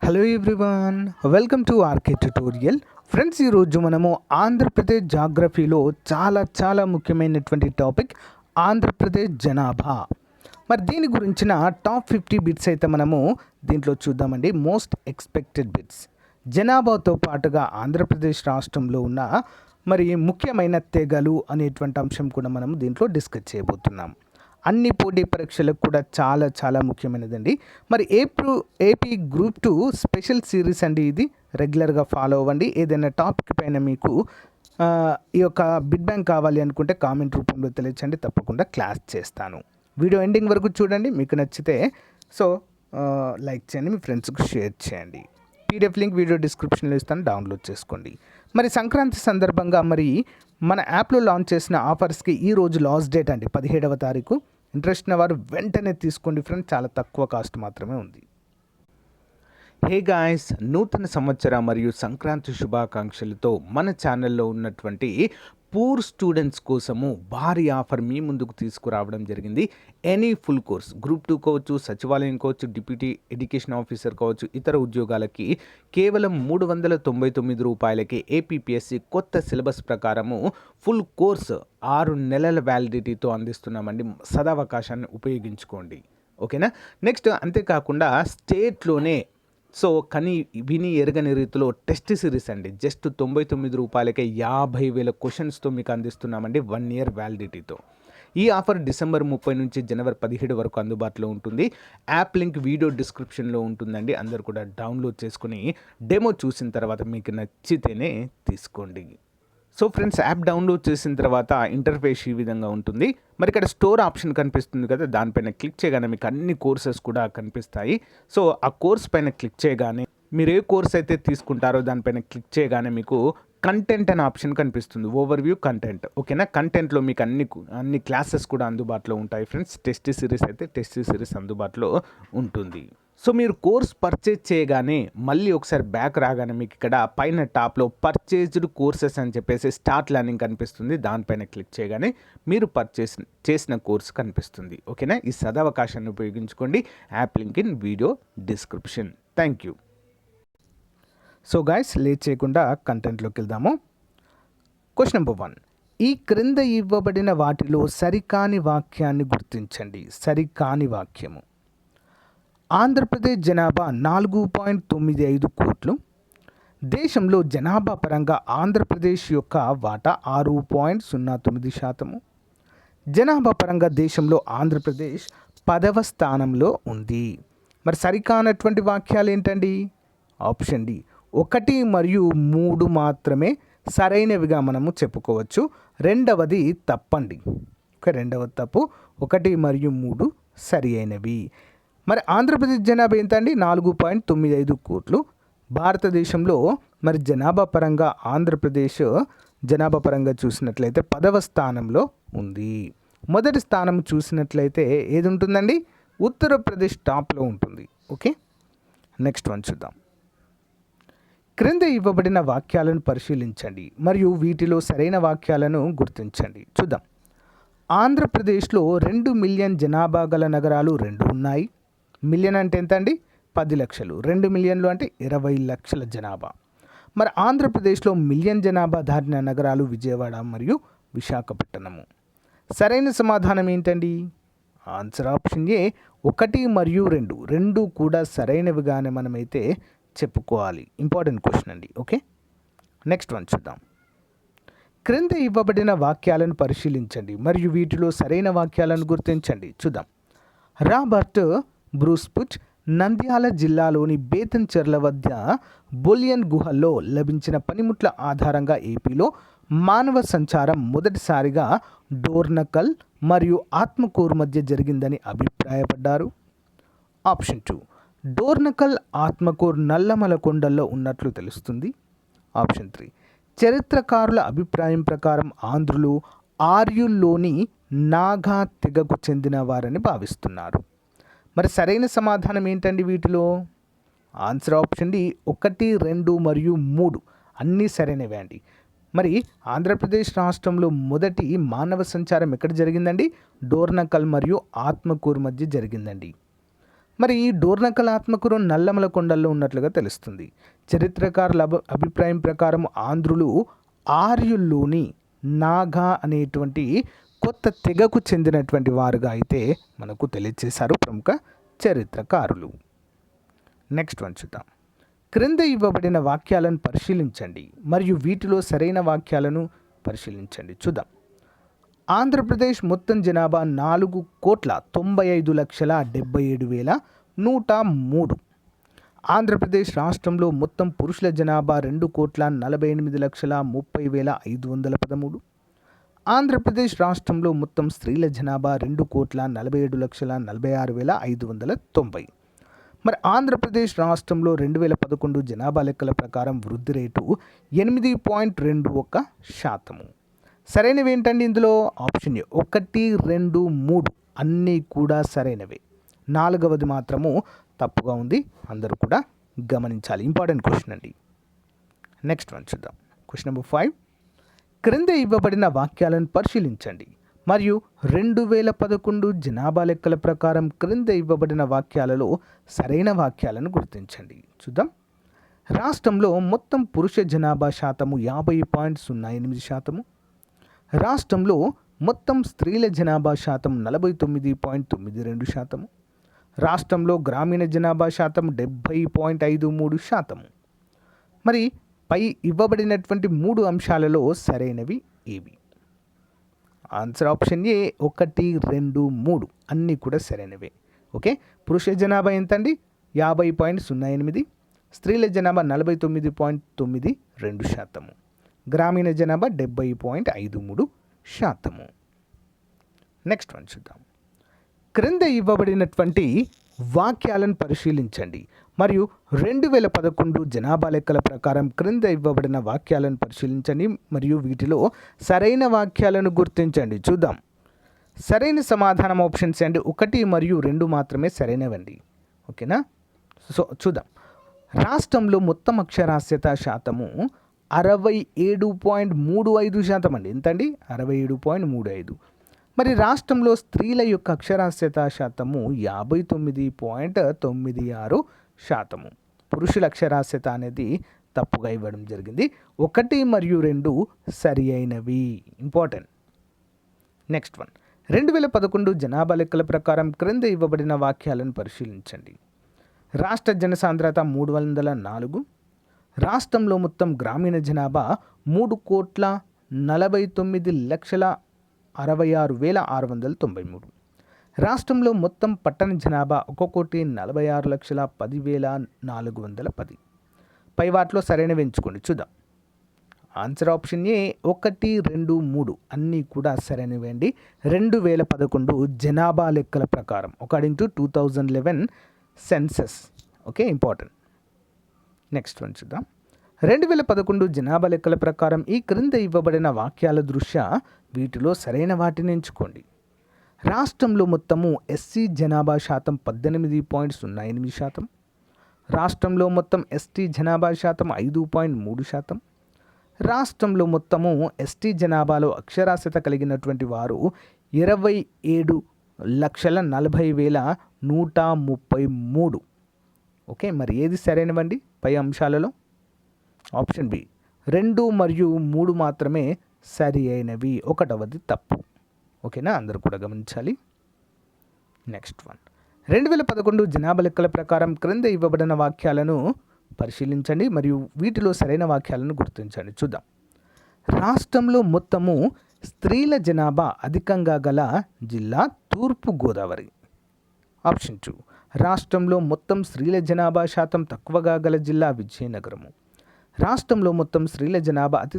Hello everyone, welcome to RK tutorial. Friends, ఈరోజు మనము ఆంధ్రప్రదేశ్ జాగ్రఫీలో చాలా ముఖ్యమైనటువంటి టాపిక్ ఆంధ్రప్రదేశ్ జనాభా. మరి దీని గురించిన టాప్ 50 బిట్స్ అయితే మనము దీంట్లో చూద్దామండి. Most expected bits. జనాభాతో పాటుగా ఆంధ్రప్రదేశ్ రాష్ట్రంలో ఉన్న మరి ముఖ్యమైన తెగలు అనేటువంటి అంశం కూడా మనం దీంట్లో డిస్కస్ చేయబోతున్నాం. అన్ని పోటీ పరీక్షలకు కూడా చాలా ముఖ్యమైనదండి. మరి ఏపీ గ్రూప్ 2 స్పెషల్ సిరీస్ అండి. ఇది రెగ్యులర్గా ఫాలో అవ్వండి. ఏదైనా టాపిక్ పైన మీకు ఈ యొక్క బిడ్ బ్యాంక్ కావాలి అనుకుంటే కామెంట్ రూపంలో తెలియచండి, తప్పకుండా క్లాస్ చేస్తాను. వీడియో ఎండింగ్ వరకు చూడండి. మీకు నచ్చితే లైక్ చేయండి, మీ ఫ్రెండ్స్కి షేర్ చేయండి. పీడిఎఫ్ లింక్ వీడియో డిస్క్రిప్షన్లో ఇస్తాను, డౌన్లోడ్ చేసుకోండి. మరి సంక్రాంతి సందర్భంగా మరి మన యాప్లో లాంచ్ చేసిన ఆఫర్స్కి ఈరోజు లాస్ట్ డేట్ అండి, 17వ తారీఖు. ఇంట్రెస్ట్ ఉన్న వారు వెంటనే తీసుకోండి ఫ్రెండ్స్, చాలా తక్కువ కాస్ట్ మాత్రమే ఉంది. హే గాయ్స్, నూతన సంవత్సర మరియు సంక్రాంతి శుభాకాంక్షలతో మన ఛానల్లో ఉన్నటువంటి పూర్ స్టూడెంట్స్ కోసము భారీ ఆఫర్ మీ ముందుకు తీసుకురావడం జరిగింది. ఎనీ ఫుల్ కోర్స్, గ్రూప్ 2 కావచ్చు, సచివాలయం కావచ్చు, డిప్యూటీ ఎడ్యుకేషన్ ఆఫీసర్ కావచ్చు, ఇతర ఉద్యోగాలకి కేవలం 399 రూపాయలకి ఏపీపీఎస్సీ కొత్త సిలబస్ ప్రకారము ఫుల్ కోర్స్ 6 నెలల వ్యాలిడిటీతో అందిస్తున్నామండి. సదావకాశాన్ని ఉపయోగించుకోండి, ఓకేనా. నెక్స్ట్, అంతేకాకుండా స్టేట్లోనే విని ఎరగని రీతిలో టెస్ట్ సిరీస్ అండి. జస్ట్ 99 రూపాయలకే 50,000 క్వశ్చన్స్తో మీకు అందిస్తున్నామండి, 1 ఇయర్ వ్యాలిడిటీతో. ఈ ఆఫర్ డిసెంబర్ 30 నుంచి జనవరి 17 వరకు అందుబాటులో ఉంటుంది. యాప్ లింక్ వీడియో డిస్క్రిప్షన్లో ఉంటుందండి. అందరూ కూడా డౌన్లోడ్ చేసుకుని డెమో చూసిన తర్వాత మీకు నచ్చితేనే తీసుకోండి. సో ఫ్రెండ్స్, యాప్ డౌన్లోడ్ చేసిన తర్వాత ఇంటర్ఫేస్ ఈ విధంగా ఉంటుంది. మరి ఇక్కడ స్టోర్ ఆప్షన్ కనిపిస్తుంది కదా, దానిపైన క్లిక్ చేయగానే మీకు అన్ని కోర్సెస్ కూడా కనిపిస్తాయి. సో ఆ కోర్స్ పైన క్లిక్ చేయగానే మీరు ఏ కోర్స్ అయితే తీసుకుంటారో దానిపైన క్లిక్ చేయగానే మీకు కంటెంట్ అనే ఆప్షన్ కనిపిస్తుంది. ఓవర్వ్యూ కంటెంట్, ఓకేనా. కంటెంట్లో మీకు అన్ని క్లాసెస్ కూడా అందుబాటులో ఉంటాయి ఫ్రెండ్స్. టెస్ట్ సిరీస్ అయితే టెస్ట్ సిరీస్ అందుబాటులో ఉంటుంది. సో మీరు కోర్స్ పర్చేజ్ చేయగానే మళ్ళీ ఒకసారి బ్యాక్ రాగానే మీకు ఇక్కడ పైన టాప్లో పర్చేజ్డ్ కోర్సెస్ అని చెప్పేసి స్టార్ట్ లెర్నింగ్ కనిపిస్తుంది. దానిపైన క్లిక్ చేయగానే మీరు పర్చేస్ చేసిన కోర్స్ కనిపిస్తుంది, ఓకేనా. ఈ సదవకాశాన్ని ఉపయోగించుకోండి. App link in video description. Thank you. So guys, late చేయకుండా కంటెంట్లోకి వెళ్దాము. Question number 1. ఈ క్రింద ఇవ్వబడిన వాటిలో సరికాని వాక్యాన్ని గుర్తించండి. సరికాని వాక్యము. ఆంధ్రప్రదేశ్ జనాభా 4.95 కోట్లు. దేశంలో జనాభా పరంగా ఆంధ్రప్రదేశ్ యొక్క వాటా 6.09%. జనాభా పరంగా దేశంలో ఆంధ్రప్రదేశ్ 10వ స్థానంలో ఉంది. మరి సరికానటువంటి వాక్యాలు ఏంటండి? ఆప్షన్ డి, 1 మరియు 3 మాత్రమే సరైనవిగా మనము చెప్పుకోవచ్చు. రెండవది తప్పండి. రెండవది తప్పు, 1 మరియు 3 సరి అయినవి. మరి ఆంధ్రప్రదేశ్ జనాభా ఎంత అండి? 4.95 కోట్లు. భారతదేశంలో మరి జనాభా పరంగా ఆంధ్రప్రదేశ్ జనాభా పరంగా చూసినట్లయితే 10వ స్థానంలో ఉంది. మొదటి స్థానం చూసినట్లయితే ఏది ఉంటుందండి? ఉత్తరప్రదేశ్ టాప్లో ఉంటుంది, ఓకే. నెక్స్ట్ వన్ చూద్దాం. క్రింద ఇవ్వబడిన వాక్యాలను పరిశీలించండి మరియు వీటిలో సరైన వాక్యాలను గుర్తించండి. చూద్దాం. ఆంధ్రప్రదేశ్లో 2 మిలియన్ జనాభా గల నగరాలు 2 ఉన్నాయి. మిలియన్ అంటే ఎంత అండి? 10 లక్షలు. 2 మిలియన్లు అంటే 20 లక్షల జనాభా. మరి ఆంధ్రప్రదేశ్లో మిలియన్ జనాభా దాటిన నగరాలు విజయవాడ మరియు విశాఖపట్నము. సరైన సమాధానం ఏంటండి? ఆన్సర్ ఆప్షన్ ఏ, 1 మరియు 2. 2 కూడా సరైనవిగానే మనమైతే చెప్పుకోవాలి. ఇంపార్టెంట్ క్వశ్చన్ అండి, ఓకే. నెక్స్ట్ వన్ చూద్దాం. క్రింద ఇవ్వబడిన వాక్యాలను పరిశీలించండి మరియు వీటిలో సరైన వాక్యాలను గుర్తించండి. చూద్దాం. రాబర్ట్ బ్రూస్పుచ్ నంద్యాల జిల్లాలోని బేతంచెర్ల వద్ద బొలియన్ గుహల్లో లభించిన పనిముట్ల ఆధారంగా ఏపీలో మానవ సంచారం మొదటిసారిగా డోర్నకల్ మరియు ఆత్మకూరు మధ్య జరిగిందని అభిప్రాయపడ్డారు. ఆప్షన్ 2, డోర్నకల్ ఆత్మకూరు నల్లమల కొండల్లో ఉన్నట్లు తెలుస్తుంది. ఆప్షన్ 3, చరిత్రకారుల అభిప్రాయం ప్రకారం ఆంధ్రులు ఆర్యుల్లోని నాగా తెగకు చెందిన వారని భావిస్తున్నారు. మరి సరైన సమాధానం ఏంటండి వీటిలో? ఆన్సర్ ఆప్షన్ డి, 1, 2 మరియు 3 అన్నీ సరైనవే అండి. మరి ఆంధ్రప్రదేశ్ రాష్ట్రంలో మొదటి మానవ సంచారం ఎక్కడ జరిగిందండి? డోర్నకల్ మరియు ఆత్మకూరు మధ్య జరిగిందండి. మరి ఈ డోర్నకల్ నల్లమల కొండల్లో ఉన్నట్లుగా తెలుస్తుంది. చరిత్రకారుల అభిప్రాయం ప్రకారం ఆంధ్రులు ఆర్యుల్లోని నాగా అనేటువంటి కొత్త తెగకు చెందినటువంటి వారుగా అయితే మనకు తెలియజేశారు ప్రముఖ చరిత్రకారులు. నెక్స్ట్ వన్ చూద్దాం. క్రింద ఇవ్వబడిన వాక్యాలను పరిశీలించండి మరియు వీటిలో సరైన వాక్యాలను పరిశీలించండి. చూద్దాం. ఆంధ్రప్రదేశ్ మొత్తం జనాభా 4,95,77,103. ఆంధ్రప్రదేశ్ రాష్ట్రంలో మొత్తం పురుషుల జనాభా 2,48,30,513. ఆంధ్రప్రదేశ్ రాష్ట్రంలో మొత్తం స్త్రీల జనాభా 2,47,46,590. మరి ఆంధ్రప్రదేశ్ రాష్ట్రంలో 2011 జనాభా లెక్కల ప్రకారం వృద్ధి రేటు 8.21%. సరైనవి ఏంటండి ఇందులో? ఆప్షన్ ఏ 1, 2, 3 అన్నీ కూడా సరైనవే. 4వది మాత్రము తప్పుగా ఉంది. అందరూ కూడా గమనించాలి. ఇంపార్టెంట్ క్వశ్చన్ అండి. నెక్స్ట్ వన్ చూద్దాం. Question number 5. క్రింద ఇవ్వబడిన వాక్యాలను పరిశీలించండి మరియు 2011 జనాభా లెక్కల ప్రకారం క్రింద ఇవ్వబడిన వాక్యాలలో సరైన వాక్యాలను గుర్తించండి. చూద్దాం. రాష్ట్రంలో మొత్తం పురుష జనాభా శాతము 50.08%. రాష్ట్రంలో మొత్తం స్త్రీల జనాభా శాతం 49.92%. రాష్ట్రంలో గ్రామీణ జనాభా శాతం 70.53%. మరి పై ఇవ్వబడినటువంటి 3 అంశాలలో సరైనవి ఏవి? ఆన్సర్ ఆప్షన్ ఏ 1, 2, 3 అన్నీ కూడా సరైనవే. ఓకే. పురుష జనాభా ఎంతండి? 50.08. స్త్రీల జనాభా 49.92%. గ్రామీణ జనాభా 70.53%. నెక్స్ట్ వన్ చూద్దాం. క్రింద ఇవ్వబడినటువంటి వాక్యాలను పరిశీలించండి మరియు 2011 జనాభా లెక్కల ప్రకారం క్రింద ఇవ్వబడిన వాక్యాలను పరిశీలించండి మరియు వీటిలో సరైన వాక్యాలను గుర్తించండి. చూద్దాం. సరైన సమాధానం ఆప్షన్స్ అండి 1 మరియు 2 మాత్రమే సరైనవండి. ఓకేనా? సో చూద్దాం. రాష్ట్రంలో మొత్తం అక్షరాస్యత శాతము 67.35% అండి. ఎంతండి? 67.35. మరి రాష్ట్రంలో స్త్రీల యొక్క అక్షరాస్యత శాతము 59.96%. పురుషుల అక్షరాస్యత అనేది తప్పుగా ఇవ్వడం జరిగింది. 1 మరియు 2 సరి అయినవి. ఇంపార్టెంట్. Next one. 2011 జనాభా లెక్కల ప్రకారం క్రింద ఇవ్వబడిన వాక్యాలను పరిశీలించండి. రాష్ట్ర జనసాంద్రత 304. రాష్ట్రంలో మొత్తం గ్రామీణ జనాభా 3,49,66,693. రాష్ట్రంలో మొత్తం పట్టణ జనాభా 1,46,10,410. పై వాటిలో సరైనవి ఎంచుకోండి. చూద్దాం. ఆన్సర్ ఆప్షన్ ఏ 1, 2, 3 అన్నీ కూడా సరైనవి అండి. 2011 జనాభా లెక్కల ప్రకారం according to 2011 census. Okay. Important. Next one చూద్దాం. 2011 జనాభా లెక్కల ప్రకారం ఈ క్రింద ఇవ్వబడిన వాక్యాల దృష్ట్యా వీటిలో సరైన వాటిని ఎంచుకోండి. రాష్ట్రంలో మొత్తము ఎస్సీ జనాభా శాతం 18.08%. రాష్ట్రంలో మొత్తం ఎస్టీ జనాభా శాతం 5.3%. రాష్ట్రంలో మొత్తము ఎస్టీ జనాభాలో అక్షరాస్యత కలిగినటువంటి వారు 27,40,133. ఓకే. మరి ఏది సరైనవండి పై అంశాలలో? ఆప్షన్ బి 2 మరియు 3 మాత్రమే సరి అయినవి. 1వది తప్పు. ఓకేనా? అందరూ కూడా గమనించాలి. Next one. 2011 జనాభా లెక్కల ప్రకారం క్రింద ఇవ్వబడిన వాక్యాలను పరిశీలించండి మరియు వీటిలో సరైన వాక్యాలను గుర్తించండి. చూద్దాం. రాష్ట్రంలో మొత్తము స్త్రీల జనాభా అధికంగా గల జిల్లా తూర్పుగోదావరి. ఆప్షన్ 2. రాష్ట్రంలో మొత్తం స్త్రీల జనాభా శాతం తక్కువగా గల జిల్లా విజయనగరము. రాష్ట్రంలో మొత్తం స్త్రీల జనాభా అతి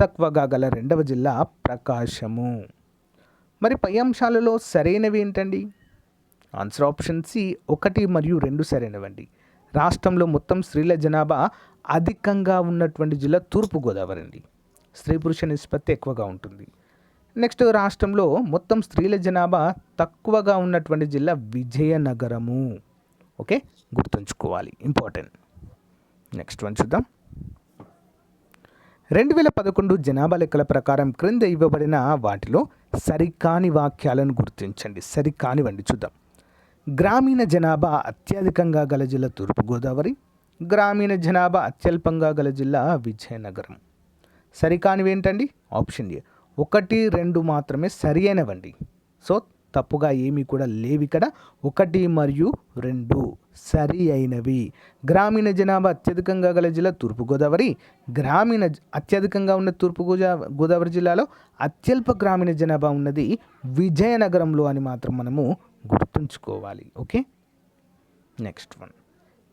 తక్కువగా గల రెండవ జిల్లా ప్రకాశము. మరి పై అంశాలలో సరైనవి ఏంటండి? ఆన్సర్ ఆప్షన్ సి 1 మరియు 2 సరైనవండి. రాష్ట్రంలో మొత్తం స్త్రీల జనాభా అధికంగా ఉన్నటువంటి జిల్లా తూర్పుగోదావరి అండి. స్త్రీ పురుష నిష్పత్తి ఎక్కువగా ఉంటుంది. నెక్స్ట్ రాష్ట్రంలో మొత్తం స్త్రీల జనాభా తక్కువగా ఉన్నటువంటి జిల్లా విజయనగరము. ఓకే. గుర్తుంచుకోవాలి. ఇంపార్టెంట్. నెక్స్ట్ వన్ చూద్దాం. 2011 జనాభా లెక్కల ప్రకారం క్రింద ఇవ్వబడిన వాటిలో సరికాని వాక్యాలను గుర్తించండి. సరికానివ్వండి. చూద్దాం. గ్రామీణ జనాభా అత్యధికంగా గల జిల్లా తూర్పుగోదావరి, గ్రామీణ జనాభా అత్యల్పంగా గల జిల్లా విజయనగరం. సరికానివి ఏంటండి? ఆప్షన్ ఏ 1, 2 మాత్రమే సరి అయినవండి. సో తప్పుగా ఏమీ కూడా లేవు ఇక్కడ. 1 మరియు 2 సరి అయినవి. గ్రామీణ జనాభా అత్యధికంగా గల జిల్లా తూర్పుగోదావరి, అత్యధికంగా ఉన్న గోదావరి జిల్లాలో అత్యల్ప గ్రామీణ జనాభా ఉన్నది విజయనగరంలో అని మాత్రం మనము గుర్తుంచుకోవాలి. Okay, next one.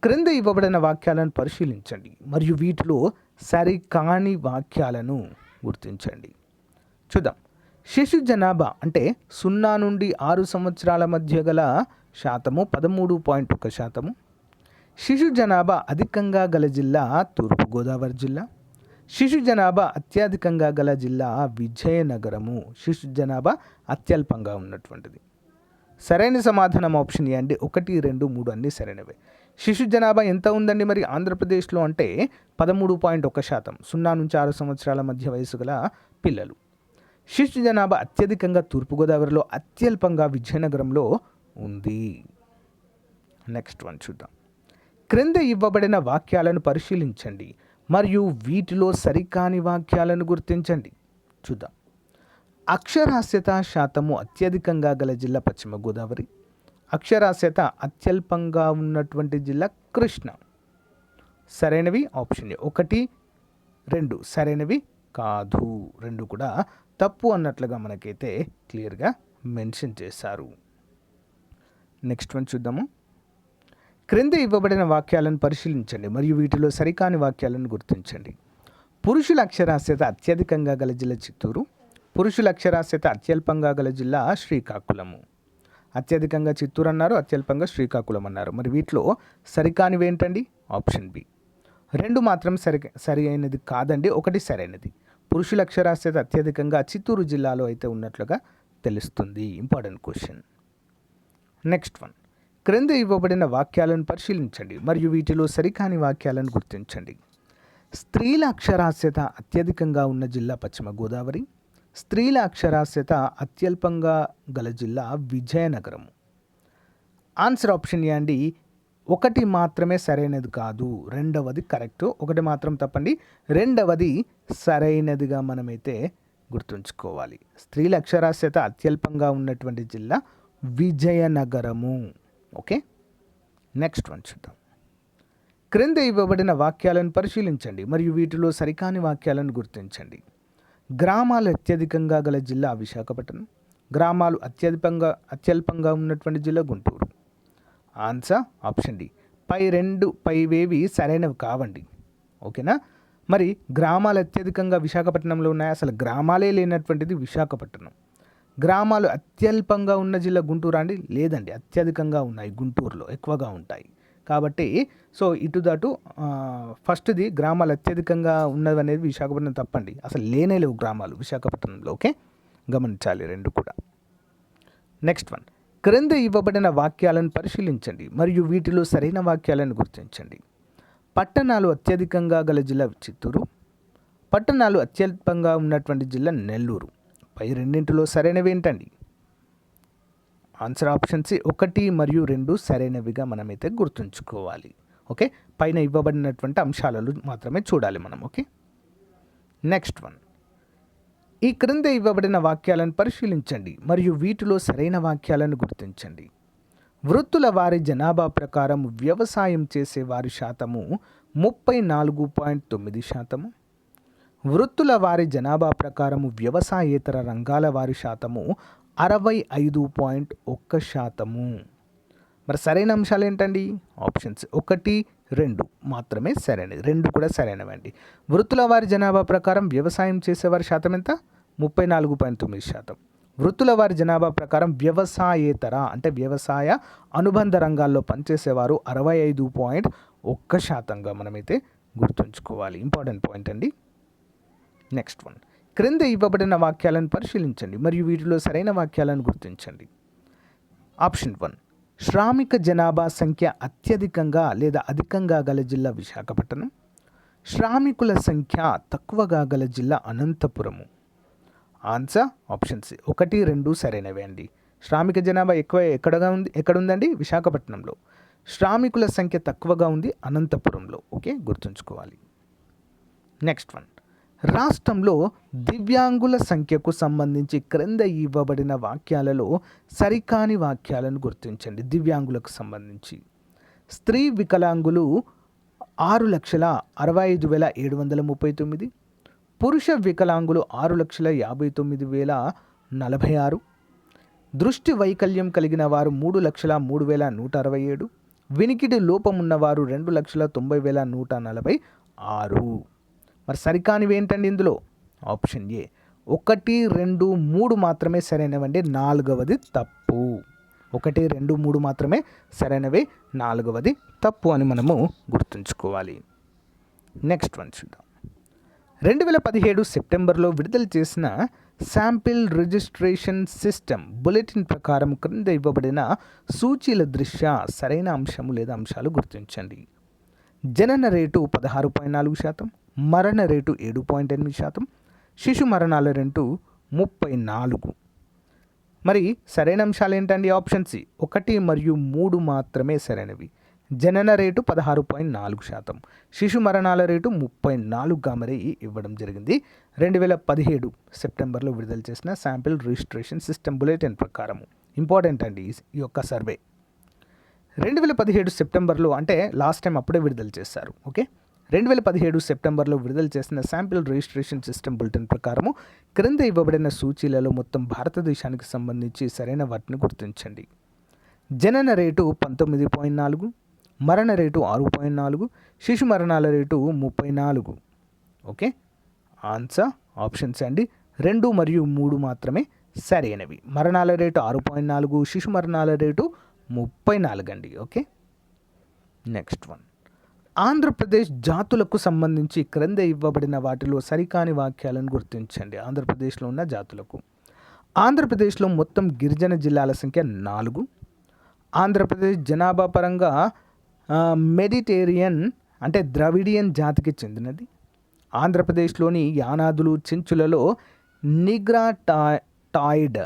క్రింద ఇవ్వబడిన వాక్యాలను పరిశీలించండి మరియు వీటిలో సరికాని వాక్యాలను గుర్తించండి. చూద్దాం. శిశు జనాభా అంటే 0 నుండి 6 సంవత్సరాల మధ్య గల శాతము 13.1%. శిశు జనాభా అధికంగా గల జిల్లా తూర్పుగోదావరి జిల్లా. శిశు జనాభా అత్యధికంగా గల జిల్లా విజయనగరము. శిశు జనాభా అత్యల్పంగా ఉన్నటువంటిది. సరైన సమాధానం ఆప్షన్ ఏ అండి. 1, 2, 3 అన్నీ సరైనవే. శిశు జనాభా ఎంత ఉందండి మరి ఆంధ్రప్రదేశ్లో అంటే 13.1%. 0 నుంచి 6 సంవత్సరాల మధ్య వయసు గల పిల్లలు. శిశు జనాభా అత్యధికంగా తూర్పుగోదావరిలో, అత్యల్పంగా విజయనగరంలో ఉంది. నెక్స్ట్ వన్ చూద్దాం. క్రింద ఇవ్వబడిన వాక్యాలను పరిశీలించండి మరియు వీటిలో సరికాని వాక్యాలను గుర్తించండి. చూద్దాం. అక్షరాస్యత శాతము అత్యధికంగా గల జిల్లా పశ్చిమ గోదావరి, అక్షరాస్యత అత్యల్పంగా ఉన్నటువంటి జిల్లా కృష్ణ. సరైనవి ఆప్షన్ ఏ 1, 2 సరైనవి కాదు. 2 కూడా తప్పు అన్నట్లుగా మనకైతే క్లియర్గా మెన్షన్ చేశారు. నెక్స్ట్ వన్ చూద్దాము. క్రింద ఇవ్వబడిన వాక్యాలను పరిశీలించండి మరియు వీటిలో సరికాని వాక్యాలను గుర్తించండి. పురుషుల అక్షరాస్యత అత్యధికంగా గల జిల్లా చిత్తూరు, పురుషుల అక్షరాస్యత అత్యల్పంగా గల జిల్లా శ్రీకాకుళము. అత్యధికంగా చిత్తూరు అన్నారు, అత్యల్పంగా శ్రీకాకుళం అన్నారు. మరి వీటిలో సరికానివి ఏంటండి? ఆప్షన్ బి 2 మాత్రం సరి అయినది కాదండి, 1 సరైనది. పురుషుల అక్షరాస్యత అత్యధికంగా చిత్తూరు జిల్లాలో అయితే ఉన్నట్లుగా తెలుస్తుంది. Important question. Next one. క్రింద ఇవ్వబడిన వాక్యాలను పరిశీలించండి మరియు వీటిలో సరికాని వాక్యాలను గుర్తించండి. స్త్రీల అక్షరాస్యత అత్యధికంగా ఉన్న జిల్లా పశ్చిమ గోదావరి, స్త్రీల అక్షరాస్యత అత్యల్పంగా గల జిల్లా విజయనగరము. ఆన్సర్ ఆప్షన్ ఏ అండి. 1 మాత్రమే సరైనది కాదు, 2వది కరెక్ట్. 1 మాత్రం తప్పండి, 2వది సరైనదిగా మనమైతే గుర్తుంచుకోవాలి. స్త్రీల అక్షరాస్యత అత్యల్పంగా ఉన్నటువంటి జిల్లా విజయనగరము. ఓకే, నెక్స్ట్ వన్ చూద్దాం. క్రింద ఇవ్వబడిన వాక్యాలను పరిశీలించండి మరియు వీటిలో సరికాని వాక్యాలను గుర్తించండి. గ్రామాలు అత్యధికంగా గల జిల్లా విశాఖపట్నం, గ్రామాలు అత్యల్పంగా ఉన్నటువంటి జిల్లా గుంటూరు. Answer option D. పైవేవి సరైనవి కావండి. ఓకేనా. మరి గ్రామాలు అత్యధికంగా విశాఖపట్నంలో ఉన్నాయి, అసలు గ్రామాలే లేనటువంటిది విశాఖపట్నం. గ్రామాలు అత్యల్పంగా ఉన్న జిల్లా గుంటూరు అండి, లేదండి, అత్యధికంగా ఉన్నాయి, గుంటూరులో ఎక్కువగా ఉంటాయి. కాబట్టి సో ఇటు దటు ఫస్ట్ది గ్రామాలు అత్యధికంగా ఉన్నది అనేది విశాఖపట్నం తప్పండి, అసలు లేవు గ్రామాలు విశాఖపట్నంలో. ఓకే, గమనించాలి 2 కూడా. Next one. క్రింద ఇవ్వబడిన వాక్యాలను పరిశీలించండి మరియు వీటిలో సరైన వాక్యాలను గుర్తించండి. పట్టణాలు అత్యధికంగా గల జిల్లా చిత్తూరు, పట్టణాలు అత్యల్పంగా ఉన్నటువంటి జిల్లా నెల్లూరు. పై రెండింటిలో సరైనవి ఏంటండి? ఆన్సర్ ఆప్షన్ సి 1 మరియు 2 సరైనవిగా మనమైతే గుర్తుంచుకోవాలి. ఓకే, పైన ఇవ్వబడినటువంటి అంశాలలో మాత్రమే చూడాలి మనం. Okay, next one. ఈ క్రింద ఇవ్వబడిన వాక్యాలను పరిశీలించండి మరియు వీటిలో సరైన వాక్యాలను గుర్తించండి. వృత్తుల వారి జనాభా ప్రకారం వ్యవసాయం చేసే వారి శాతము 34.9%. వృత్తుల వారి జనాభా ప్రకారము వ్యవసాయేతర రంగాల వారి శాతము 65.1%. మరి సరైన అంశాలు ఏంటండి? ఆప్షన్స్ 1, 2 మాత్రమే సరైనది, 2 కూడా సరైనవండి. వృత్తుల వారి జనాభా ప్రకారం వ్యవసాయం చేసేవారి శాతం ఎంత? 34.9%. వృత్తుల వారి జనాభా ప్రకారం వ్యవసాయేతర అంటే వ్యవసాయ అనుబంధ రంగాల్లో పనిచేసేవారు 65.1%గా మనమైతే గుర్తుంచుకోవాలి. ఇంపార్టెంట్ పాయింట్ అండి. Next one. క్రింద ఇవ్వబడిన వాక్యాలను పరిశీలించండి మరియు వీటిలో సరైన వాక్యాలను గుర్తించండి. ఆప్షన్ 1. శ్రామిక జనాభా సంఖ్య అత్యధికంగా లేదా అధికంగా గల జిల్లా విశాఖపట్నం, శ్రామికుల సంఖ్య తక్కువగా గల జిల్లా అనంతపురము. ఆన్సర్ ఆప్షన్ సి 1, 2 సరైనవే అండి. శ్రామిక జనాభా ఎక్కడుందండి? విశాఖపట్నంలో. శ్రామికుల సంఖ్య తక్కువగా ఉంది అనంతపురంలో. ఓకే, గుర్తుంచుకోవాలి. నెక్స్ట్ వన్, రాష్ట్రంలో దివ్యాంగుల సంఖ్యకు సంబంధించి క్రింద ఇవ్వబడిన వాక్యాలలో సరికాని వాక్యాలను గుర్తించండి. దివ్యాంగులకు సంబంధించి స్త్రీ వికలాంగులు 6,65,739, పురుష వికలాంగులు 6,59,046, దృష్టి వైకల్యం కలిగిన వారు 3,03,167, వినికిడి లోపమున్నవారు 2,90,146. మరి సరికానివి ఏంటండి ఇందులో? ఆప్షన్ ఏ 1, 2, 3 మాత్రమే సరైనవండి, 4వది తప్పు. 1, 2, 3 మాత్రమే సరైనవి, 4వది తప్పు అని మనము గుర్తుంచుకోవాలి. నెక్స్ట్ వన్ చూద్దాం. 2017 సెప్టెంబర్లో విడుదల చేసిన శాంపిల్ రిజిస్ట్రేషన్ సిస్టమ్ బులెటిన్ ప్రకారం క్రింద ఇవ్వబడిన సూచీల దృష్ట్యా సరైన అంశము లేదా అంశాలు గుర్తించండి. జనన రేటు 16.4%, మరణ రేటు 7.8%, శిశు మరణాల రేటు 34. మరి సరైన అంశాలు ఏంటండి? ఆప్షన్ సి 1 మరియు 3 మాత్రమే సరైనవి. జనన రేటు 16.4%, శిశు మరణాల రేటు 34గా మరి ఇవ్వడం జరిగింది 2017 సెప్టెంబర్లో విడుదల చేసిన శాంపిల్ రిజిస్ట్రేషన్ సిస్టమ్ బులెటిన్ ప్రకారం. ఇంపార్టెంట్ అండి ఈ యొక్క సర్వే. 2017 సెప్టెంబర్లో అంటే లాస్ట్ టైం అప్పుడే విడుదల చేశారు. ఓకే, 2017 సెప్టెంబర్లో విడుదల చేసిన శాంపిల్ రిజిస్ట్రేషన్ సిస్టమ్ బులెటిన్ ప్రకారము క్రింద ఇవ్వబడిన సూచీలలో మొత్తం భారతదేశానికి సంబంధించి సరైన వాటిని గుర్తించండి. జనన రేటు 19.4, మరణ రేటు 6.4, శిశు మరణాల రేటు 34. ఓకే, ఆన్సర్ ఆప్షన్స్ అండి 2 మరియు 3 మాత్రమే సరైనవి. మరణాల రేటు 6.4, శిశు మరణాల రేటు 34 అండి. ఓకే, నెక్స్ట్ వన్, ఆంధ్రప్రదేశ్ జాతులకు సంబంధించి క్రింద ఇవ్వబడిన వాటిలో సరికాని వాక్యాలను గుర్తించండి. ఆంధ్రప్రదేశ్లో ఉన్న జాతులకు. ఆంధ్రప్రదేశ్లో మొత్తం గిరిజన జిల్లాల సంఖ్య 4. ఆంధ్రప్రదేశ్ జనాభా పరంగా మెడిటేరియన్ అంటే ద్రవిడియన్ జాతికి చెందినది. ఆంధ్రప్రదేశ్లోని యానాదులు, చెంచులలో నిగ్రాటాయిడ్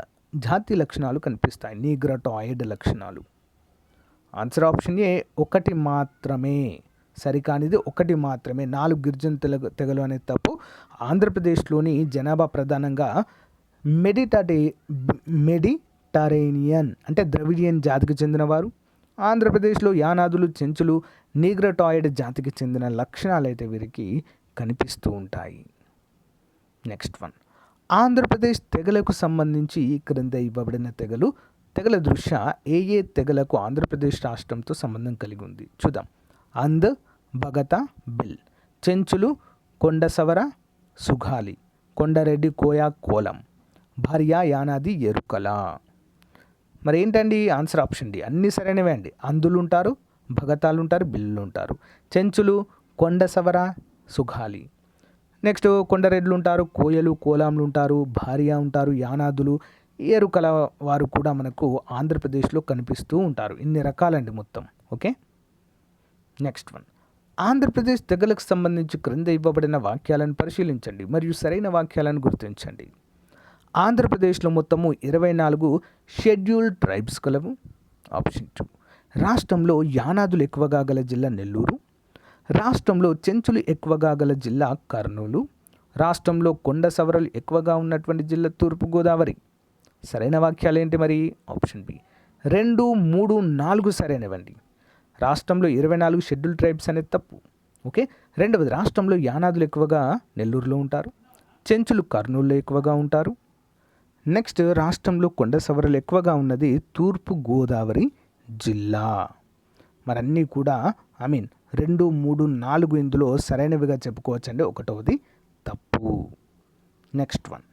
జాతి లక్షణాలు కనిపిస్తాయి. నిగ్రాటాయిడ్ లక్షణాలు. ఆన్సర్ ఆప్షన్ ఏ 1 మాత్రమే సరికానిది, 1 మాత్రమే. 4 గిరిజన తెగలు అనేది తప్పు. ఆంధ్రప్రదేశ్లోని జనాభా ప్రధానంగా మెడిటరేనియన్ అంటే ద్రవిడియన్ జాతికి చెందినవారు. ఆంధ్రప్రదేశ్లో యానాదులు, చెంచులు, నిగ్రాటాయిడ్ జాతికి చెందిన లక్షణాలు అయితే వీరికి కనిపిస్తూ ఉంటాయి. నెక్స్ట్ వన్, ఆంధ్రప్రదేశ్ తెగలకు సంబంధించి క్రింద ఇవ్వబడిన తెగల దృష్ట్యా ఏ తెగలకు ఆంధ్రప్రదేశ్ రాష్ట్రంతో సంబంధం కలిగి ఉంది చూద్దాం. అంధ్, భగత, బిల్. చెంచులు కొండసవర, సుగాలి. కొండరెడ్డి, కోయ, కోలం. భార్య, యానాది, ఎరుకల. మరి ఏంటండి ఆన్సర్? ఆప్షన్ డి అన్నీ సరైనవే అండి. అంధులు ఉంటారు, భగతాలు ఉంటారు, బిల్లులు ఉంటారు. చెంచులు కొండసవర, సుగాలి. నెక్స్ట్ కొండరెడ్లు ఉంటారు, కోయలు, కోలాంలు ఉంటారు, భార్య ఉంటారు, యానాదులు, ఎరుకల వారు కూడా మనకు ఆంధ్రప్రదేశ్లో కనిపిస్తూ ఉంటారు. ఇన్ని రకాలండి మొత్తం. ఓకే, నెక్స్ట్ వన్, ఆంధ్రప్రదేశ్ తెగలకు సంబంధించి క్రింద ఇవ్వబడిన వాక్యాలను పరిశీలించండి మరియు సరైన వాక్యాలను గుర్తించండి. ఆంధ్రప్రదేశ్లో మొత్తము 24 షెడ్యూల్డ్ ట్రైబ్స్ కలవు. ఆప్షన్ 2. రాష్ట్రంలో యానాదులు ఎక్కువగా గల జిల్లా నెల్లూరు. రాష్ట్రంలో చెంచులు ఎక్కువగా గల జిల్లా కర్నూలు. రాష్ట్రంలో కొండ సవరలు ఎక్కువగా ఉన్నటువంటి జిల్లా తూర్పుగోదావరి. సరైన వాక్యాలు ఏంటి మరి? ఆప్షన్ బి 2, 3, 4 సరైనవండి. రాష్ట్రంలో 24 షెడ్యూల్ ట్రైబ్స్ అనేది తప్పు. ఓకే, రెండవది, రాష్ట్రంలో యానాదులు ఎక్కువగా నెల్లూరులో ఉంటారు, చెంచులు కర్నూలులో ఎక్కువగా ఉంటారు. నెక్స్ట్, రాష్ట్రంలో కొండ సవరలు ఎక్కువగా ఉన్నది తూర్పుగోదావరి జిల్లా. మరన్నీ కూడా 2, 3, 4 ఇందులో సరైనవిగా చెప్పుకోవచ్చండి. 1వది తప్పు. నెక్స్ట్ వన్,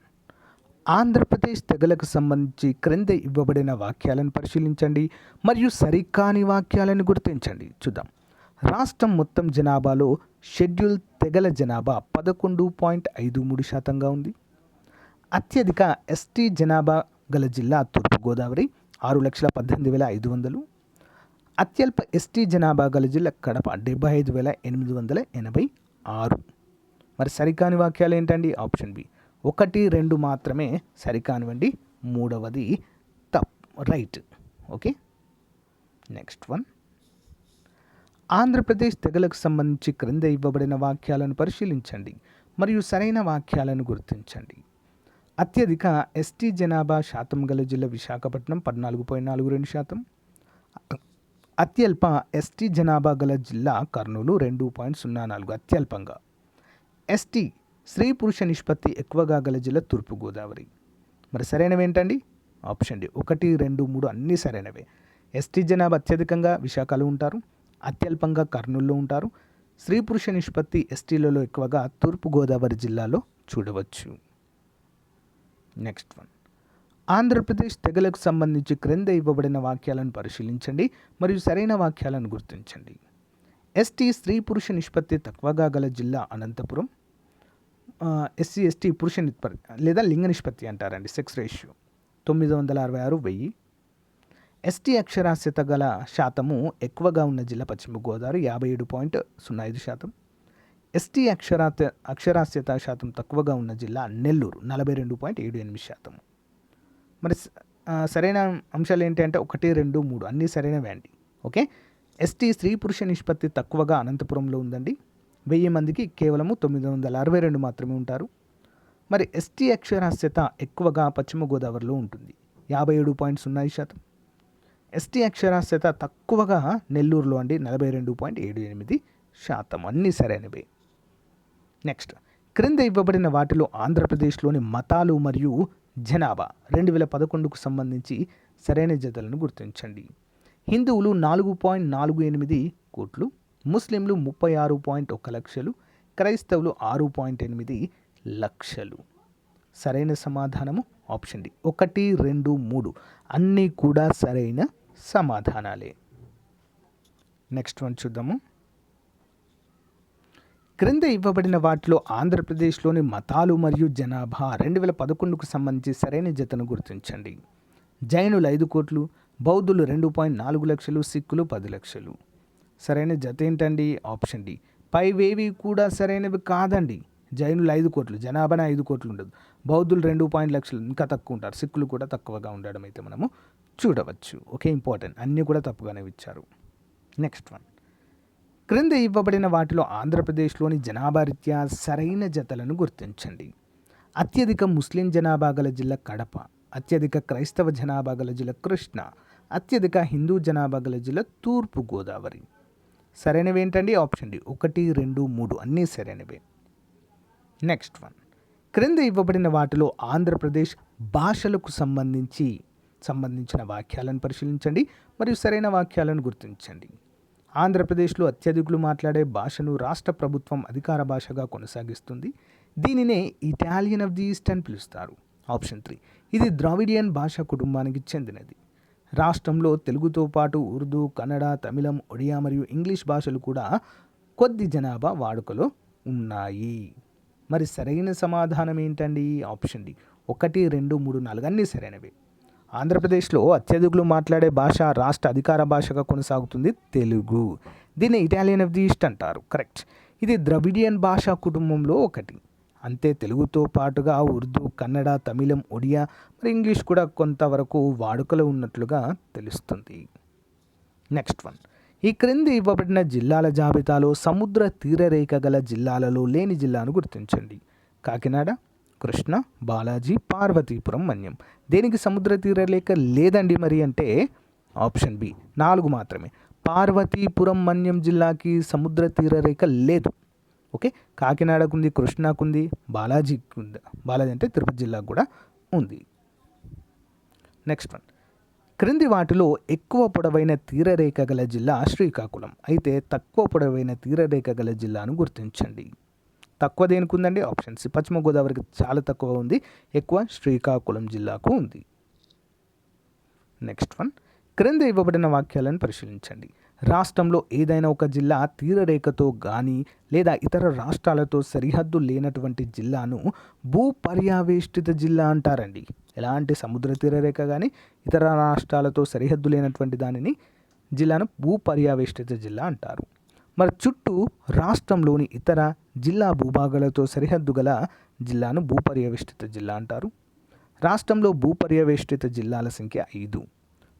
ఆంధ్రప్రదేశ్ తెగలకు సంబంధించి క్రింద ఇవ్వబడిన వాక్యాలను పరిశీలించండి మరియు సరికాని వాక్యాలను గుర్తించండి. చూద్దాం. రాష్ట్రం మొత్తం జనాభాలో షెడ్యూల్ తెగల జనాభా 11.53% ఉంది. అత్యధిక ఎస్టీ జనాభా గల జిల్లా తూర్పుగోదావరి 6,18,500. అత్యల్ప ఎస్టీ జనాభా గల జిల్లా కడప 75,886. మరి సరికాని వాక్యాలు ఏంటండి? ఆప్షన్ బి 1, 2 మాత్రమే సరికానివ్వండి. 3వది తప్పు. Right. Okay, next one. Andhra Pradesh తెగలకు సంబంధించి క్రింద ఇవ్వబడిన వాక్యాలను పరిశీలించండి మరియు సరైన వాక్యాలను గుర్తించండి. అత్యధిక ఎస్టీ జనాభా శాతం గల జిల్లా విశాఖపట్నం 14.42%. అత్యల్ప ఎస్టీ జనాభా గల జిల్లా కర్నూలు 2.04 అత్యల్పంగా. ఎస్టీ స్త్రీ పురుష నిష్పత్తి ఎక్కువగా గల జిల్లా తూర్పుగోదావరి. మరి సరైనవి ఏంటండి? ఆప్షన్ డి 1, 2, 3 అన్నీ సరైనవే. ఎస్టీ జనాభా అత్యధికంగా విశాఖలో ఉంటారు, అత్యల్పంగా కర్నూలులో ఉంటారు. స్త్రీ పురుష నిష్పత్తి ఎస్టీలలో ఎక్కువగా తూర్పుగోదావరి జిల్లాలో చూడవచ్చు. Next one. ఆంధ్రప్రదేశ్ తెగలకు సంబంధించి క్రింద ఇవ్వబడిన వాక్యాలను పరిశీలించండి మరియు సరైన వాక్యాలను గుర్తించండి. ఎస్టీ స్త్రీ పురుష నిష్పత్తి తక్కువగా గల జిల్లా అనంతపురం. ఎస్సీ ఎస్టీ పురుష నిష్పత్తి లేదా లింగ నిష్పత్తి అంటారండి, సెక్స్ రేషియో 966,1000. ఎస్టీ అక్షరాస్యత గల శాతము ఎక్కువగా ఉన్న జిల్లా పశ్చిమ గోదావరి 57.05%. ఎస్టీ అక్షరాస్యత శాతం తక్కువగా ఉన్న జిల్లా నెల్లూరు 42.78%. మరి సరైన అంశాలు ఏంటి అంటే 1, 2, 3 అన్నీ సరైనవే అండి. ఓకే, ఎస్టీ స్త్రీ పురుష నిష్పత్తి తక్కువగా అనంతపురంలో ఉందండి. 1000 మందికి కేవలము 962 మాత్రమే ఉంటారు. మరి ఎస్టీ అక్షరాస్యత ఎక్కువగా పశ్చిమ గోదావరిలో ఉంటుంది 57.05%. ఎస్టీ అక్షరాస్యత తక్కువగా నెల్లూరులో అండి 42.78%. అన్నీ సరైనవే. నెక్స్ట్, క్రింద ఇవ్వబడిన వాటిలో ఆంధ్రప్రదేశ్లోని మతాలు మరియు జనాభా 2011కు సంబంధించి సరైన జతలను గుర్తించండి. హిందువులు 4.48 కోట్లు, ముస్లింలు 36.1 లక్షలు, క్రైస్తవులు 6.8 లక్షలు. సరైన సమాధానము ఆప్షన్ డి 1, 2, 3 అన్నీ కూడా సరైన సమాధానాలే. నెక్స్ట్ వన్ చూద్దాము. క్రింద ఇవ్వబడిన వాటిలో ఆంధ్రప్రదేశ్లోని మతాలు మరియు జనాభా 2011కు సంబంధించి సరైన జతను గుర్తించండి. జైనులు 5 కోట్లు, బౌద్ధులు 2.4 లక్షలు, సిక్కులు 10 లక్షలు. సరైన జత ఏంటండి? Option D. పైవేవి కూడా సరైనవి కాదండి. జైనులు 5 కోట్లు, జనాభానే 5 కోట్లు ఉండదు. బౌద్ధులు 2 లక్షలు ఇంకా తక్కువ ఉంటారు. సిక్కులు కూడా తక్కువగా ఉండడం అయితే మనము చూడవచ్చు. ఓకే, ఇంపార్టెంట్, అన్నీ కూడా తప్పుగానే ఇచ్చారు. Next one. క్రింద ఇవ్వబడిన వాటిలో ఆంధ్రప్రదేశ్లోని జనాభా రీత్యా సరైన జతలను గుర్తించండి. అత్యధిక ముస్లిం జనాభా గల జిల్లా కడప, అత్యధిక క్రైస్తవ జనాభా గల జిల్లా కృష్ణా, అత్యధిక హిందూ జనాభా గల జిల్లా తూర్పుగోదావరి. సరైనవి ఏంటండి? ఆప్షన్ డి 1, 2, 3 అన్నీ సరైనవే. Next one. క్రింద ఇవ్వబడిన వాటిలో ఆంధ్రప్రదేశ్ భాషలకు సంబంధించిన వాక్యాలను పరిశీలించండి మరియు సరైన వాక్యాలను గుర్తించండి. ఆంధ్రప్రదేశ్లో అత్యధికులు మాట్లాడే భాషను రాష్ట్ర ప్రభుత్వం అధికార భాషగా కొనసాగిస్తుంది. దీనినే ఇటాలియన్ ఆఫ్ ది ఈస్ట్ అని పిలుస్తారు. ఆప్షన్ 3. ఇది ద్రావిడియన్ భాషా కుటుంబానికి చెందినది. రాష్ట్రంలో తెలుగుతో పాటు ఉర్దూ, కన్నడ, తమిళం, ఒడియా మరియు ఇంగ్లీష్ భాషలు కూడా కొద్ది జనాభా వాడుకలో ఉన్నాయి. మరి సరైన సమాధానం ఏంటండి? ఆప్షన్ డి 1, 2, 3, 4 అన్నీ సరైనవి. ఆంధ్రప్రదేశ్లో అత్యధికులు మాట్లాడే భాష రాష్ట్ర అధికార భాషగా కొనసాగుతుంది తెలుగు. దీన్ని ఇటాలియన్ ఆఫ్ ది ఈస్ట్ అంటారు. కరెక్ట్. ఇది ద్రవిడియన్ భాషా కుటుంబంలో ఒకటి. అంతే, తెలుగుతో పాటుగా ఉర్దూ, కన్నడ, తమిళం, ఒడియా మరి ఇంగ్లీష్ కూడా కొంతవరకు వాడుకలో ఉన్నట్లుగా తెలుస్తుంది. Next one. ఈ క్రింది ఇవ్వబడిన జిల్లాల జాబితాలో సముద్ర తీరరేఖ గల జిల్లాలలో లేని జిల్లాను గుర్తించండి. కాకినాడ, కృష్ణ, బాలాజీ, పార్వతీపురం, మన్యం. దేనికి సముద్ర తీరరేఖ లేదండి మరి అంటే ఆప్షన్ బి 4 మాత్రమే. పార్వతీపురం, మన్యం జిల్లాకి సముద్ర తీరరేఖ లేదు. ఓకే, కాకినాడకుంది, కృష్ణాకుంది, బాలాజీకి ఉంది. బాలాజీ అంటే తిరుపతి జిల్లాకు కూడా ఉంది. Next one. క్రింది వాటిలో ఎక్కువ పొడవైన తీరరేఖ గల జిల్లా శ్రీకాకుళం అయితే తక్కువ పొడవైన తీరరేఖ గల జిల్లాను గుర్తించండి. తక్కువ దేనికి ఉందండి? ఆప్షన్ సి పశ్చిమ గోదావరికి చాలా తక్కువ ఉంది, ఎక్కువ శ్రీకాకుళం జిల్లాకు ఉంది. Next one. క్రింద ఇవ్వబడిన వాక్యాలను పరిశీలించండి. రాష్ట్రంలో ఏదైనా ఒక జిల్లా తీరరేఖతో కానీ లేదా ఇతర రాష్ట్రాలతో సరిహద్దు లేనటువంటి జిల్లాను భూపర్యావేష్టిత జిల్లా అంటారండి. ఎలాంటి సముద్ర తీరరేఖ కానీ ఇతర రాష్ట్రాలతో సరిహద్దు లేనటువంటి దానిని జిల్లాను భూపర్యావేష్టిత జిల్లా అంటారు. మరి చుట్టూ రాష్ట్రంలోని ఇతర జిల్లా భూభాగాలతో సరిహద్దు గల జిల్లాను భూపర్యవేష్టిత జిల్లా అంటారు. రాష్ట్రంలో భూపర్యవేష్టిత జిల్లాల సంఖ్య 5.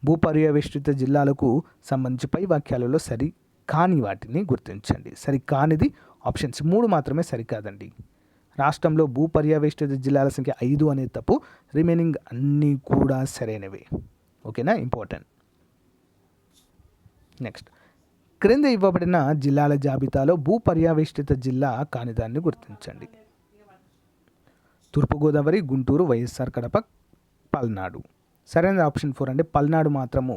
భూపర్యవేష్టిత జిల్లాలకు సంబంధించి పై వాక్యాలలో సరి కాని వాటిని గుర్తించండి. సరి కానిది ఆప్షన్స్ 3 మాత్రమే సరికాదండి. రాష్ట్రంలో భూపర్యవేష్టిత జిల్లాల సంఖ్య 5 అనేది తప్పు, రిమైనింగ్ అన్నీ కూడా సరైనవే. ఓకేనా, ఇంపార్టెంట్. నెక్స్ట్, క్రింద ఇవ్వబడిన జిల్లాల జాబితాలో భూపర్యవేష్టిత జిల్లా కానిదాన్ని గుర్తించండి. తూర్పుగోదావరి, గుంటూరు, వైఎస్ఆర్ కడప, పల్నాడు. సరైన ఆప్షన్ 4 అంటే పల్నాడు మాత్రము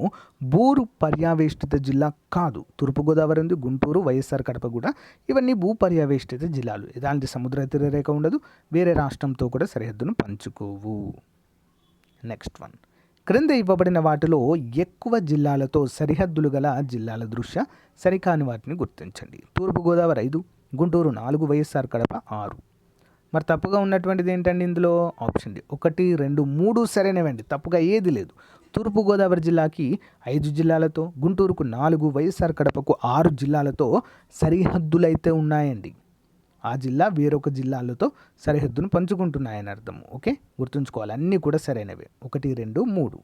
భూరు పర్యావేష్టిత జిల్లా కాదు. తూర్పుగోదావరి ఉంది, గుంటూరు, వైఎస్ఆర్ కడప కూడా ఇవన్నీ భూపర్యావేష్టిత జిల్లాలు. ఎలాంటి సముద్ర తీర రేఖ ఉండదు, వేరే రాష్ట్రంతో కూడా సరిహద్దును పంచుకోవు. నెక్స్ట్ వన్, క్రింద ఇవ్వబడిన వాటిలో ఎక్కువ జిల్లాలతో సరిహద్దులు గల జిల్లాల దృష్ట్యా సరికాని వాటిని గుర్తించండి. తూర్పుగోదావరి 5, గుంటూరు 4, వైఎస్ఆర్ కడప 6. మరి తప్పుగా ఉన్నటువంటిది ఏంటండి ఇందులో? ఆప్షన్ డి 1, 2, 3 సరైనవండి. తప్పుగా ఏది లేదు. తూర్పుగోదావరి జిల్లాకి 5 జిల్లాలతో, గుంటూరుకు 4, వైఎస్ఆర్ కడపకు 6 జిల్లాలతో సరిహద్దులైతే ఉన్నాయండి. ఆ జిల్లా వేరొక జిల్లాలతో సరిహద్దును పంచుకుంటున్నాయని అర్థం. ఓకే, గుర్తుంచుకోవాలి, అన్నీ కూడా సరైనవే. 1, 2, 3.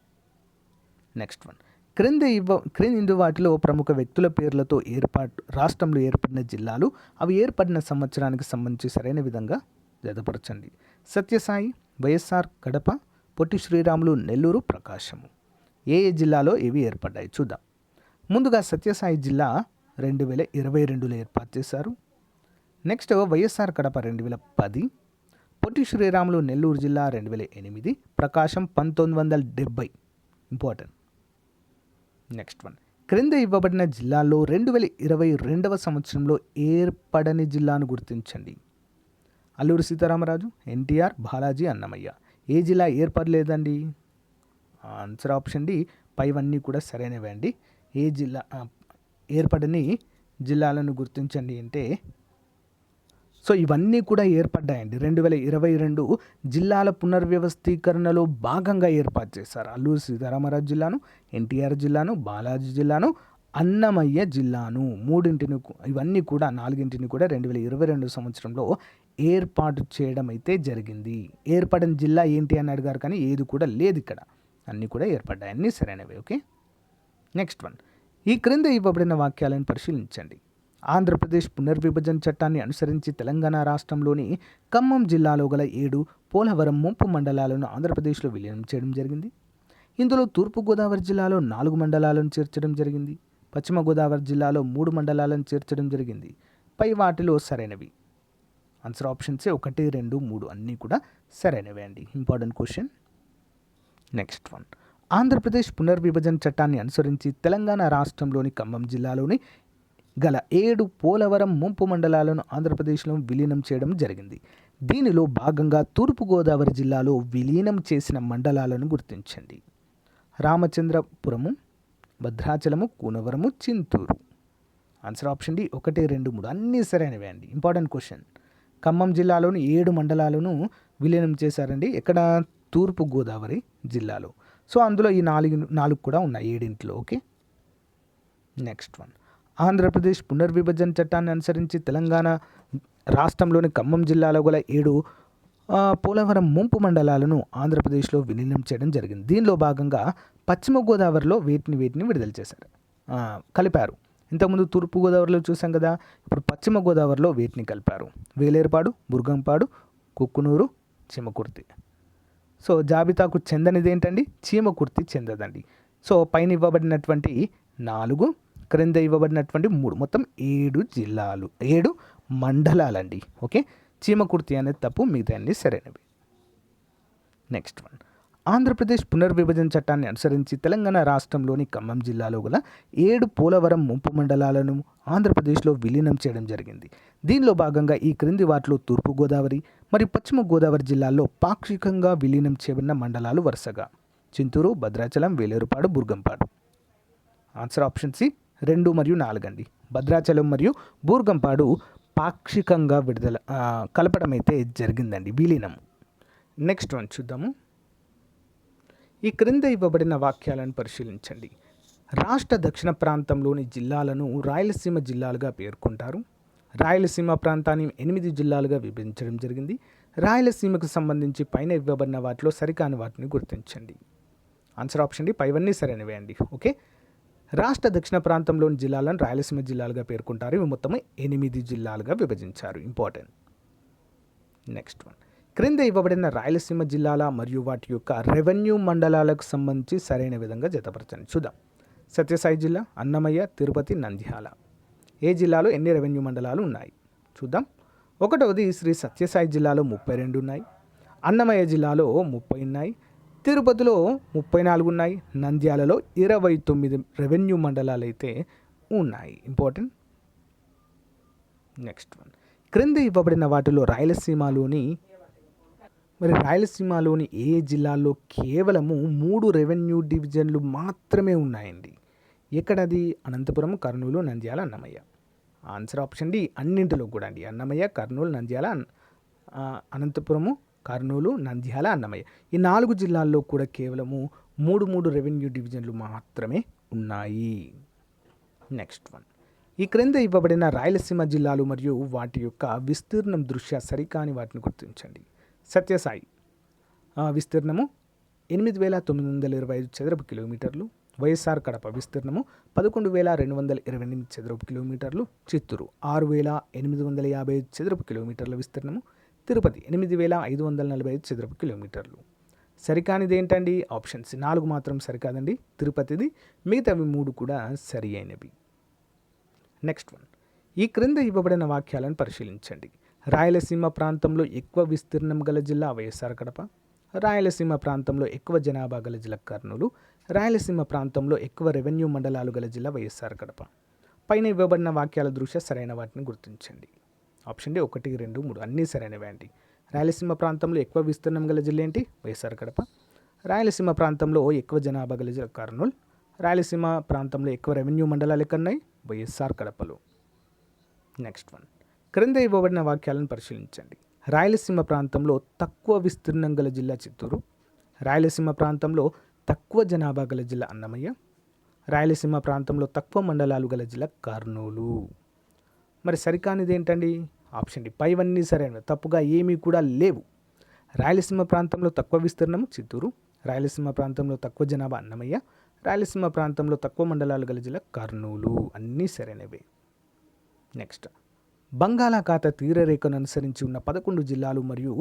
నెక్స్ట్ వన్, క్రింది వాటిలో ప్రముఖ వ్యక్తుల పేర్లతో రాష్ట్రంలో ఏర్పడిన జిల్లాలు, అవి ఏర్పడిన సంవత్సరానికి సంబంధించి సరైన విధంగా జతపరచండి. సత్యసాయి, వైఎస్ఆర్ కడప, పొట్టి శ్రీరాములు, నెల్లూరు, ప్రకాశము. ఏ జిల్లాలో ఇవి ఏర్పడ్డాయి చూద్దాం. ముందుగా సత్యసాయి జిల్లా 2022లో ఏర్పాటు చేశారు. నెక్స్ట్ వైఎస్ఆర్ కడప 2010, పొట్టి శ్రీరాములు నెల్లూరు జిల్లా 2008, ప్రకాశం 1970. ఇంపార్టెంట్. నెక్స్ట్ వన్, క్రింద ఇవ్వబడిన జిల్లాల్లో 2022వ సంవత్సరంలో ఏర్పడని జిల్లాను గుర్తించండి. అల్లూరి సీతారామరాజు, ఎన్టీఆర్, బాలాజీ, అన్నమయ్య. ఏ జిల్లా ఏర్పడలేదండి? ఆన్సర్ ఆప్షన్ డి, పైవన్నీ కూడా సరైనవే అండి. ఏ జిల్లా ఏర్పడని జిల్లాలను గుర్తించండి అంటే, సో ఇవన్నీ కూడా ఏర్పడ్డాయండి. 2022 జిల్లాల పునర్వ్యవస్థీకరణలో భాగంగా ఏర్పాటు చేశారు. అల్లూరి సీతారామరాజు జిల్లాను, ఎన్టీఆర్ జిల్లాను, బాలాజీ జిల్లాను, అన్నమయ్య జిల్లాను, ఇవన్నీ కూడా 4 కూడా 2022 సంవత్సరంలో ఏర్పాటు చేయడం అయితే జరిగింది. ఏర్పడిన జిల్లా ఏంటి అని అడిగారు, కానీ ఏది కూడా లేదు ఇక్కడ. అన్నీ కూడా ఏర్పడ్డాయి, అన్నీ సరైనవి. ఓకే, నెక్స్ట్ వన్, ఈ క్రింద ఇవ్వబడిన వాక్యాలను పరిశీలించండి. ఆంధ్రప్రదేశ్ పునర్విభజన చట్టాన్ని అనుసరించి తెలంగాణ రాష్ట్రంలోని ఖమ్మం జిల్లాలో గల 7 పోలవరం ముంపు మండలాలను ఆంధ్రప్రదేశ్లో విలీనం చేయడం జరిగింది. ఇందులో తూర్పుగోదావరి జిల్లాలో 4 మండలాలను చేర్చడం జరిగింది. పశ్చిమ గోదావరి జిల్లాలో 3 మండలాలను చేర్చడం జరిగింది. పై వాటిలో సరైనవి. ఆన్సర్ ఆప్షన్స్ 1, 2, 3 అన్నీ కూడా సరైనవే అండి. Important question. Next one, Andhra Pradesh పునర్విభజన చట్టాన్ని అనుసరించి తెలంగాణ రాష్ట్రంలోని ఖమ్మం జిల్లాలోని గల 7 పోలవరం ముంపు మండలాలను ఆంధ్రప్రదేశ్లో విలీనం చేయడం జరిగింది. దీనిలో భాగంగా తూర్పుగోదావరి జిల్లాలో విలీనం చేసిన మండలాలను గుర్తించండి. Ramachandrapuram, Bhadrachalam, Kunavaram, Chintur. Answer option D 1, 2, 3 అన్నీ సరైనవే అండి. Important question. ఖమ్మం జిల్లాలోని 7 మండలాలను విలీనం చేశారండి. ఎక్కడ? తూర్పుగోదావరి జిల్లాలో. సో అందులో ఈ 4 కూడా ఉన్నాయి 7. ఓకే, నెక్స్ట్ వన్, ఆంధ్రప్రదేశ్ పునర్విభజన చట్టాన్ని అనుసరించి తెలంగాణ రాష్ట్రంలోని ఖమ్మం జిల్లాలో గల 7 పోలవరం ముంపు మండలాలను ఆంధ్రప్రదేశ్లో విలీనం చేయడం జరిగింది. దీనిలో భాగంగా పశ్చిమ గోదావరిలో వేటిని విడుదల చేశారు, కలిపారు. ఇంతకుముందు తూర్పుగోదావరిలో చూసాం కదా, ఇప్పుడు పశ్చిమ గోదావరిలో వేటిని కలిపారు. వేలేరుపాడు, బుర్గంపాడు, కుక్కునూరు, చీమకుర్తి. సో జాబితాకు చెందనిది ఏంటండి? చీమకుర్తి చెందదండి. సో పైన ఇవ్వబడినటువంటి 4, క్రింద ఇవ్వబడినటువంటి 3, మొత్తం 7 జిల్లాలు, 7 మండలాలండి. ఓకే, చీమకుర్తి అనేది తప్పు, మిగతా అన్ని సరైనవి. నెక్స్ట్ వన్, ఆంధ్రప్రదేశ్ పునర్విభజన చట్టాన్ని అనుసరించి తెలంగాణ రాష్ట్రంలోని ఖమ్మం జిల్లాలో గల 7 పోలవరం ముంపు మండలాలను ఆంధ్రప్రదేశ్లో విలీనం చేయడం జరిగింది. దీనిలో భాగంగా ఈ క్రింది వాటిలో తూర్పుగోదావరి మరియు పశ్చిమ గోదావరి జిల్లాల్లో పాక్షికంగా విలీనం చేయబడిన మండలాలు వరుసగా Chintur, Bhadrachalam, Velerupadu, Burgampadu. Answer option C 2 మరియు 4 అండి. భద్రాచలం మరియు బూర్గంపాడు పాక్షికంగా కలపడం అయితే జరిగిందండి, విలీనం. నెక్స్ట్ వన్ చూద్దాము. ఈ క్రింద ఇవ్వబడిన వాక్యాలను పరిశీలించండి. రాష్ట్ర దక్షిణ ప్రాంతంలోని జిల్లాలను రాయలసీమ జిల్లాలుగా పేర్కొంటారు. రాయలసీమ ప్రాంతాన్ని 8 జిల్లాలుగా విభజించడం జరిగింది. రాయలసీమకు సంబంధించి పైన ఇవ్వబడిన వాటిలో సరికాని వాటిని గుర్తించండి. ఆన్సర్ ఆప్షన్ డి పైవన్నీ సరైనవే అండి. ఓకే, రాష్ట్ర దక్షిణ ప్రాంతంలోని జిల్లాలను రాయలసీమ జిల్లాలుగా పేర్కొంటారు. ఇవి మొత్తం 8 జిల్లాలుగా విభజించారు. ఇంపార్టెంట్. నెక్స్ట్ వన్, క్రింద ఇవ్వబడిన రాయలసీమ జిల్లాల మరియు వాటి యొక్క రెవెన్యూ మండలాలకు సంబంధించి సరైన విధంగా జతపరచండి. చూద్దాం. సత్యసాయి జిల్లా, అన్నమయ్య, తిరుపతి, నంద్యాల. ఏ జిల్లాలో ఎన్ని రెవెన్యూ మండలాలు ఉన్నాయి చూద్దాం. ఒకటవది శ్రీ సత్యసాయి జిల్లాలో 32 ఉన్నాయి, అన్నమయ్య జిల్లాలో 30 ఉన్నాయి, తిరుపతిలో 34 ఉన్నాయి, నంద్యాలలో 29 రెవెన్యూ మండలాలు అయితే ఉన్నాయి. ఇంపార్టెంట్. నెక్స్ట్ వన్, క్రింద ఇవ్వబడిన వాటిలో రాయలసీమలోని ఏ జిల్లాల్లో కేవలము 3 రెవెన్యూ డివిజన్లు మాత్రమే ఉన్నాయండి? ఎక్కడది? Anantapuram, Kurnool, Nandyal, Annamayya. Answer option D అన్నింటిలో కూడా అండి. అన్నమయ్య, కర్నూలు, నంద్యాల, అనంతపురము, కర్నూలు, నంద్యాల, అన్నమయ్య. ఈ 4 జిల్లాల్లో కూడా కేవలము 3 రెవెన్యూ డివిజన్లు మాత్రమే ఉన్నాయి. నెక్స్ట్ వన్, ఈ క్రింద ఇవ్వబడిన రాయలసీమ జిల్లాలు మరియు వాటి యొక్క విస్తీర్ణం దృష్ట్యా సరికాని వాటిని గుర్తించండి. సత్యసాయి విస్తీర్ణము 8,925 చదరపు కిలోమీటర్లు, వైఎస్ఆర్ కడప విస్తీర్ణము 11,228 చదరపు కిలోమీటర్లు, చిత్తూరు 6,855 చదరపు కిలోమీటర్ల విస్తీర్ణము, తిరుపతి 8,545 చదరపు కిలోమీటర్లు. సరికానిది ఏంటండి? ఆప్షన్స్ 4 మాత్రం సరికాదండి, తిరుపతిది. మిగతావి 3 కూడా సరి అయినవి. నెక్స్ట్ వన్, ఈ క్రింద ఇవ్వబడిన వాక్యాలను పరిశీలించండి. రాయలసీమ ప్రాంతంలో ఎక్కువ విస్తీర్ణం గల జిల్లా వైఎస్ఆర్ కడప, రాయలసీమ ప్రాంతంలో ఎక్కువ జనాభా గల జిల్లా కర్నూలు, రాయలసీమ ప్రాంతంలో ఎక్కువ రెవెన్యూ మండలాలు గల జిల్లా వైఎస్ఆర్ కడప. పైన ఇవ్వబడిన వాక్యాల దృష్ట్యా సరైన వాటిని గుర్తించండి. ఆప్షన్ డి 1, 2, 3 అన్నీ సరైనవే అండి. రాయలసీమ ప్రాంతంలో ఎక్కువ విస్తీర్ణం గల జిల్లా ఏంటి? వైఎస్ఆర్ కడప. రాయలసీమ ప్రాంతంలో ఎక్కువ జనాభా గల జిల్లా కర్నూలు. రాయలసీమ ప్రాంతంలో ఎక్కువ రెవెన్యూ మండలాలు ఎక్కడున్నాయి? వైఎస్ఆర్ కడపలో. నెక్స్ట్ వన్, క్రింద ఇవ్వబడిన వాక్యాలను పరిశీలించండి. రాయలసీమ ప్రాంతంలో తక్కువ విస్తీర్ణం గల జిల్లా చిత్తూరు, రాయలసీమ ప్రాంతంలో తక్కువ జనాభా గల జిల్లా అన్నమయ్య, రాయలసీమ ప్రాంతంలో తక్కువ మండలాలు గల జిల్లా కర్నూలు. మరి సరికానిది ఏంటండి? ఆప్షన్ డి పైవన్నీ సరైనవి, తప్పుగా ఏమీ కూడా లేవు. రాయలసీమ ప్రాంతంలో తక్కువ విస్తీర్ణం చిత్తూరు, రాయలసీమ ప్రాంతంలో తక్కువ జనాభా అన్నమయ్య, రాయలసీమ ప్రాంతంలో తక్కువ మండలాలు గల జిల్లా కర్నూలు. అన్నీ సరైనవే. నెక్స్ట్, బంగాళాఖాత తీరరేఖను అనుసరించి ఉన్న 11 జిల్లాలు మరియు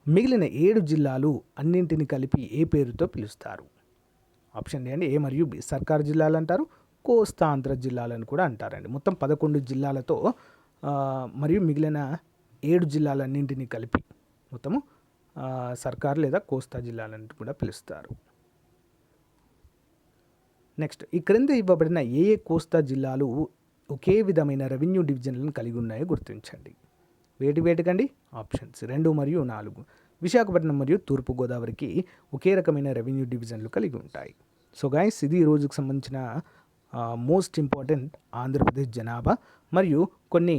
మిగిలిన 7 జిల్లాలు అన్నింటిని కలిపి ఏ పేరుతో పిలుస్తారు? ఆప్షన్ డి అండి ఏ మరియు బి. సర్కారు జిల్లాలు అంటారు, కోస్తాంధ్ర జిల్లాలను కూడా అంటారండి. మొత్తం 11 జిల్లాలతో మరియు మిగిలిన 7 జిల్లాలన్నింటినీ కలిపి మొత్తము సర్కారు లేదా కోస్తా జిల్లాలను కూడా పిలుస్తారు. నెక్స్ట్, ఈ క్రింద ఇవ్వబడిన ఏ కోస్తా జిల్లాలు ఒకే విధమైన రెవెన్యూ డివిజన్లను కలిగి ఉన్నాయో గుర్తించండి. వేటికండి? ఆప్షన్స్ 2 మరియు 4. విశాఖపట్నం మరియు తూర్పుగోదావరికి ఒకే రకమైన రెవెన్యూ డివిజన్లు కలిగి ఉంటాయి. సో గైస్, ఇది ఈ రోజుకు సంబంధించిన మోస్ట్ ఇంపార్టెంట్ ఆంధ్రప్రదేశ్ జనాభా మరియు కొన్ని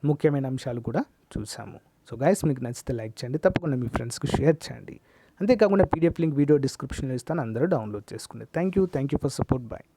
ముఖ్యమైన అంశాలు కూడా చూసాము. సో గైస్, మీకు నచ్చితే లైక్ చేయండి, తప్పకుండా మీ ఫ్రెండ్స్కి షేర్ చేయండి. అంతేకాకుండా పీడిఎఫ్ లింక్ వీడియో డిస్క్రిప్షన్లో ఇస్తాను, అందరూ డౌన్లోడ్ చేసుకునే. Thank you for support. Bye.